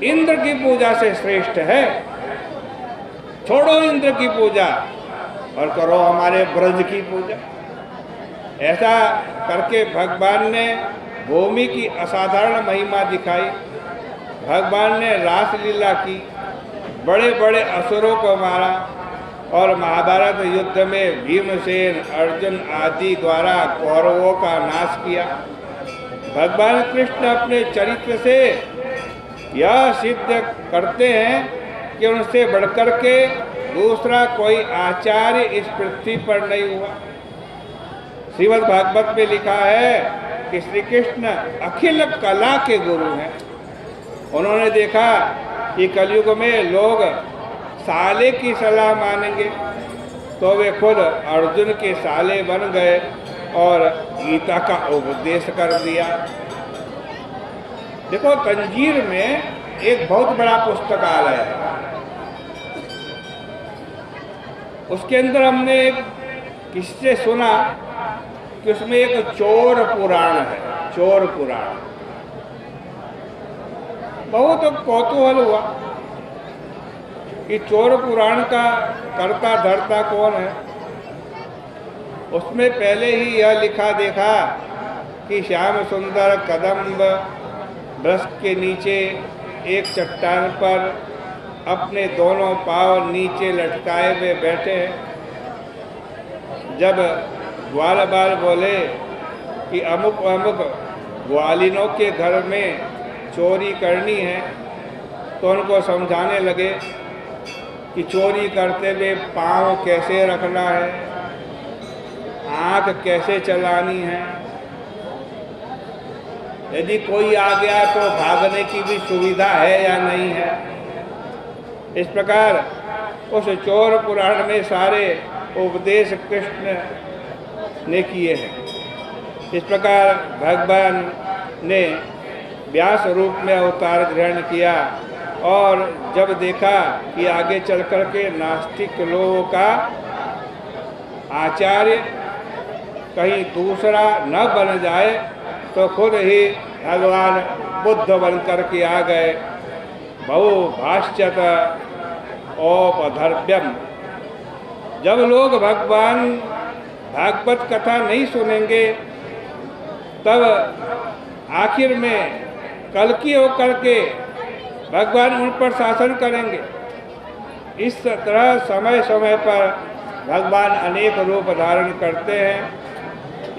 इंद्र की पूजा से श्रेष्ठ है। छोड़ो इंद्र की पूजा और करो हमारे ब्रज की पूजा। ऐसा करके भगवान ने भूमि की असाधारण महिमा दिखाई। भगवान ने रासलीला की, बड़े बड़े असुरों को मारा और महाभारत युद्ध में भीमसेन, अर्जुन आदि द्वारा कौरवों का नाश किया। भगवान कृष्ण अपने चरित्र से यह सिद्ध करते हैं कि उनसे बढ़कर के दूसरा कोई आचार्य इस पृथ्वी पर नहीं हुआ। श्रीमद् भागवत में लिखा है कि श्री कृष्ण अखिल कला के गुरु हैं। उन्होंने देखा कि कलयुग में लोग साले की सलाह मानेंगे, तो वे खुद अर्जुन के साले बन गए और गीता का उपदेश कर दिया। देखो, तंजीर में एक बहुत बड़ा पुस्तकालय है। उसके अंदर हमने एक किससे सुना कि उसमें एक चोर पुराण है। चोर पुराण बहुत कौतूहल हुआ कि चोर पुराण का कर्ता धर्ता कौन है। उसमें पहले ही यह लिखा देखा कि श्याम सुंदर कदम्ब वृक्ष के नीचे एक चट्टान पर अपने दोनों पांव नीचे लटकाए हुए बैठे हैं। जब ग्वाल बाल बोले कि अमुक अमुक ग्वालिनों के घर में चोरी करनी है, तो उनको समझाने लगे कि चोरी करते हुए पाँव कैसे रखना है, आँख कैसे चलानी है, यदि कोई आ गया तो भागने की भी सुविधा है या नहीं है। इस प्रकार उस चोर पुराण में सारे उपदेश कृष्ण ने किए हैं। इस प्रकार भगवान ने व्यास रूप में अवतार ग्रहण किया और जब देखा कि आगे चल कर के नास्तिक लोगों का आचार्य कहीं दूसरा न बन जाए, तो खुद ही भगवान बुद्ध बन कर के आ गए। बहु भाष्यत औपधर्व्यम। जब लोग भगवान भागवत कथा नहीं सुनेंगे, तब आखिर में कल्कि होकर के भगवान उन पर शासन करेंगे। इस तरह समय समय पर भगवान अनेक रूप धारण करते हैं।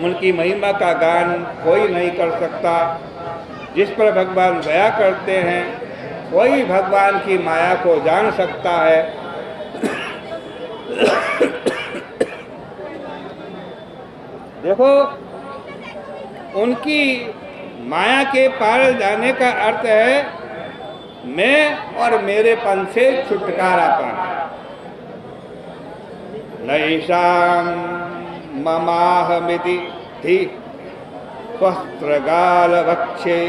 उनकी महिमा का गान कोई नहीं कर सकता। जिस पर भगवान दया करते हैं, कोई भगवान की माया को जान सकता है। देखो, उनकी माया के पार जाने का अर्थ है मैं और मेरेपन से छुटकारा पाना। नैषां ममाहमिति धी वस्त्रगाल वक्षे।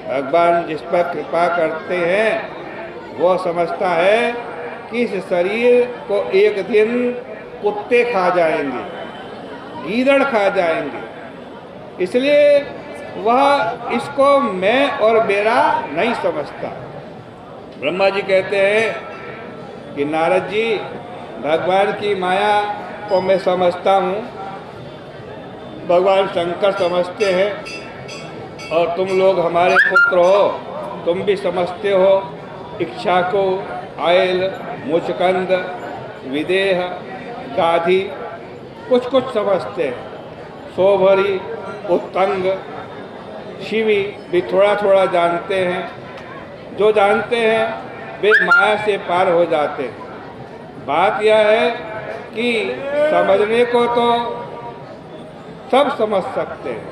भगवान जिस पर कृपा करते हैं वो समझता है कि इस शरीर को एक दिन कुत्ते खा जाएंगे, गीदड़ खा जाएंगे, इसलिए वह इसको मैं और मेरा नहीं समझता। ब्रह्मा जी कहते हैं कि नारद जी, भगवान की माया को मैं समझता हूँ, भगवान शंकर समझते हैं और तुम लोग हमारे पुत्र हो, तुम भी समझते हो। इक्ष्वाकु, आयल, मुचकंद, विदेह, गाधी कुछ कुछ समझते हैं। सोभरी, उत्तंग, शिवी भी थोड़ा थोड़ा जानते हैं। जो जानते हैं वे माया से पार हो जाते हैं। बात यह है कि समझने को तो सब समझ सकते हैं,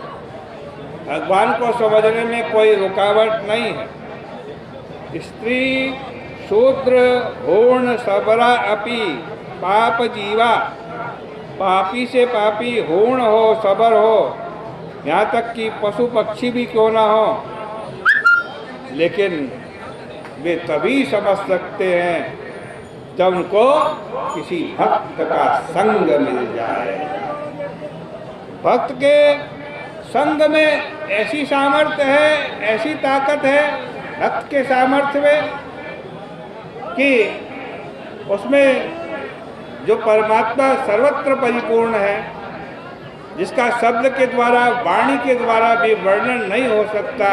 भगवान को समझने में कोई रुकावट नहीं है। स्त्री, शूद्र, हूर्ण, सबरा अपि पाप जीवा। पापी से पापी, हूर्ण हो, सबर हो, यहाँ तक कि पशु पक्षी भी क्यों ना हो, लेकिन वे तभी समझ सकते हैं जब उनको किसी भक्त का संग मिल जाए। भक्त के संग में ऐसी सामर्थ्य है, ऐसी ताकत है भक्त के सामर्थ्य में कि उसमें जो परमात्मा सर्वत्र परिपूर्ण है, जिसका शब्द के द्वारा, वाणी के द्वारा भी वर्णन नहीं हो सकता,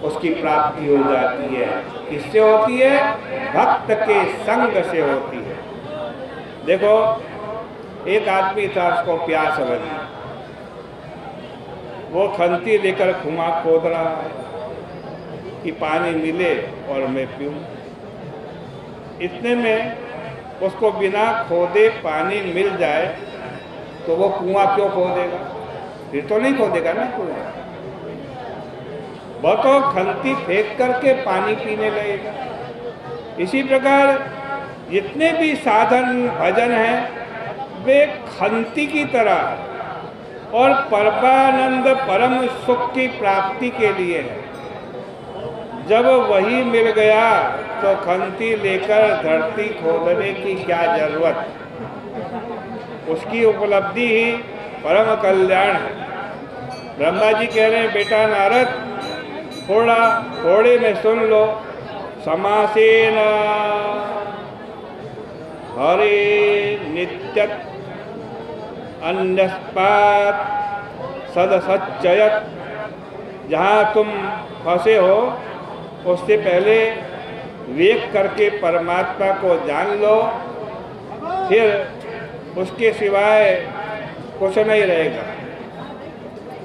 उसकी प्राप्ति हो जाती है। किससे होती है? भक्त के संग से होती है। देखो, एक आदमी था, उसको प्यास लगी, वो खंती लेकर कुआं खोद रहा है कि पानी मिले और मैं पीऊं। इतने में उसको बिना खोदे पानी मिल जाए तो वो कुआं क्यों खोदेगा? फिर तो नहीं खोदेगा ना कुआं। वो तो खंती फेंक करके पानी पीने लगेगा। इसी प्रकार जितने भी साधन भजन हैं वे खंती की तरह और परमानंद परम सुख की प्राप्ति के लिए है। जब वही मिल गया तो खंती लेकर धरती खोदने की क्या जरूरत? उसकी उपलब्धि ही परम कल्याण है। ब्रह्मा जी कह रहे हैं, बेटा नारद, थोड़े में सुन लो। समासेन हरे नित्यत अन्यस्पात सदसच्चयत। जहाँ तुम फंसे हो उससे पहले विवेक करके परमात्मा को जान लो, फिर उसके सिवाय कुछ नहीं रहेगा।